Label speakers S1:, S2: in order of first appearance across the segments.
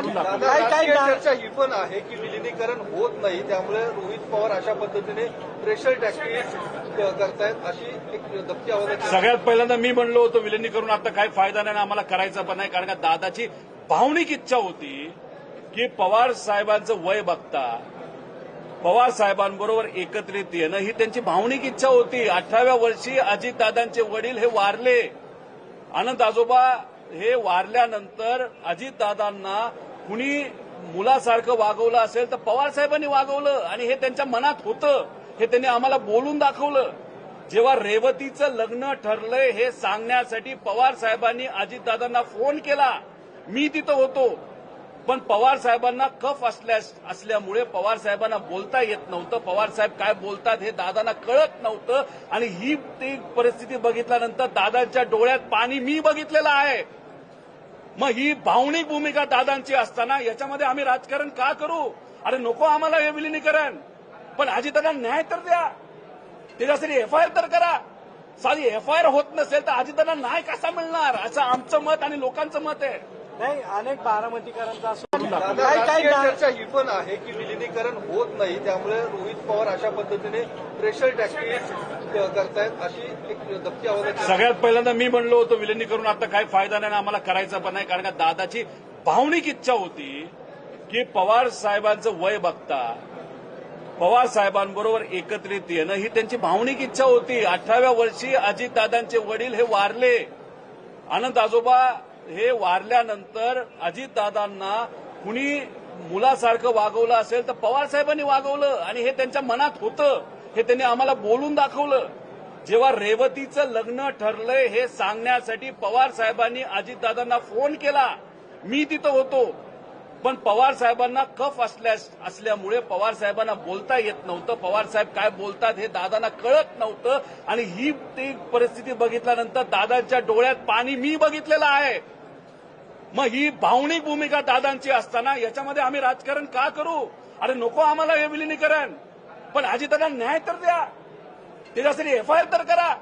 S1: चर्चा ही पण आहे की विलिनीकरण होत नाही, त्यामुळे रोहित पवार अशा पद्धतीने प्रेशर टॅक्टिक्स करतायत, अशी एक दबकी आवाज.
S2: सगळ्यात पहिल्यांदा मी म्हणलो होतो विलिनीकरण आता काही फायदा नाही, आम्हाला करायचा पण नाही, कारण का दादाची भावनिक इच्छा होती की पवार साहेबांचं वय बघता पवार साहेबांबरोबर एकत्रित येणं ही त्यांची भावनिक इच्छा होती. 18व्या वर्षी अजितदादांचे वडील हे वारले. आनंद आजोबा हे वारल्यानंतर अजितदादांना कुणी मुलासारखं वागवलं असेल तर पवार साहेबांनी वागवलं आणि हे त्यांच्या मनात होतं. हे त्यांनी आम्हाला बोलून दाखवलं. जेव्हा रेवतीचं लग्न ठरलंय हे सांगण्यासाठी पवार साहेबांनी अजितदादांना फोन केला. मी तिथं होतो, पण पवार साहेबांना कफ असल्यामुळे पवार साहेबांना बोलता येत नव्हतं. पवार साहेब काय बोलतात हे दादांना कळत नव्हतं आणि ही ती परिस्थिती बघितल्यानंतर दादांच्या डोळ्यात पाणी मी बघितलेलं आहे. मग ही भावनिक भूमिका दादांची असताना याच्यामध्ये आम्ही राजकारण का करू? अरे नको आम्हाला हे विलिनीकरण, पण अजितदादा न्याय तर द्या, त्याच्यासाठी एफआयआर तर करा. साधी एफआयआर होत नसेल तर अजितदादा न्याय कसा मिळणार, असं आमचं मत आणि लोकांचं मत आहे.
S3: नाही, अनेक बारामतीकरांचा
S1: चर्चा ही पण आहे की विलिनीकरण होत नाही, त्यामुळे रोहित पवार अशा पद्धतीने प्रेशर टॅक्टिक्स करतायत, अशी एक दबकी आवाज.
S2: सगळ्यात पहिल्यांदा मी म्हणलो होतो विलिनीकरण आता काही फायदा नाही, आम्हाला करायचा पण नाही, कारण का दादाची भावनिक इच्छा होती की पवार साहेबांचं वय बघता पवार साहेबांबरोबर एकत्रित येणं ही त्यांची भावनिक इच्छा होती. 18व्या वर्षी अजितदादांचे वडील हे वारले. आनंद आजोबा हे वारल्यानंतर अजितदादांना कुणी मुलासारखं वागवलं असेल तर पवार साहेबांनी वागवलं आणि हे त्यांच्या मनात होतं. हे त्यांनी आम्हाला बोलून दाखवलं. जेव्हा रेवतीचं लग्न ठरलंय हे सांगण्यासाठी पवार साहेबांनी अजितदादांना फोन केला. मी तिथं होतो, पण पवार साहेबांना कफ असल्यामुळे पवार साहेबांना बोलता येत नव्हतं. पवार साहेब काय बोलतात हे दादांना कळत नव्हतं आणि ही ती परिस्थिती बघितल्यानंतर दादांच्या डोळ्यात पाणी मी बघितलेलं आहे. मग ही भावनिक भूमिका दादांची असताना याच्यामध्ये आम्ही राजकारण का करू? अरे नको आम्हाला हे विलिनीकरण, पण अजितदादा न्याय तर द्या, त्याच्यासाठी एफआयआर तर करा.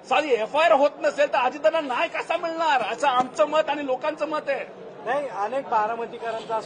S2: साधी एफआयआर होत नसेल तर अजितदादा न्याय कसा मिळणार, असं आमचं मत आणि लोकांचं मत आहे.
S3: नाही, अनेक बारामतीकरांचा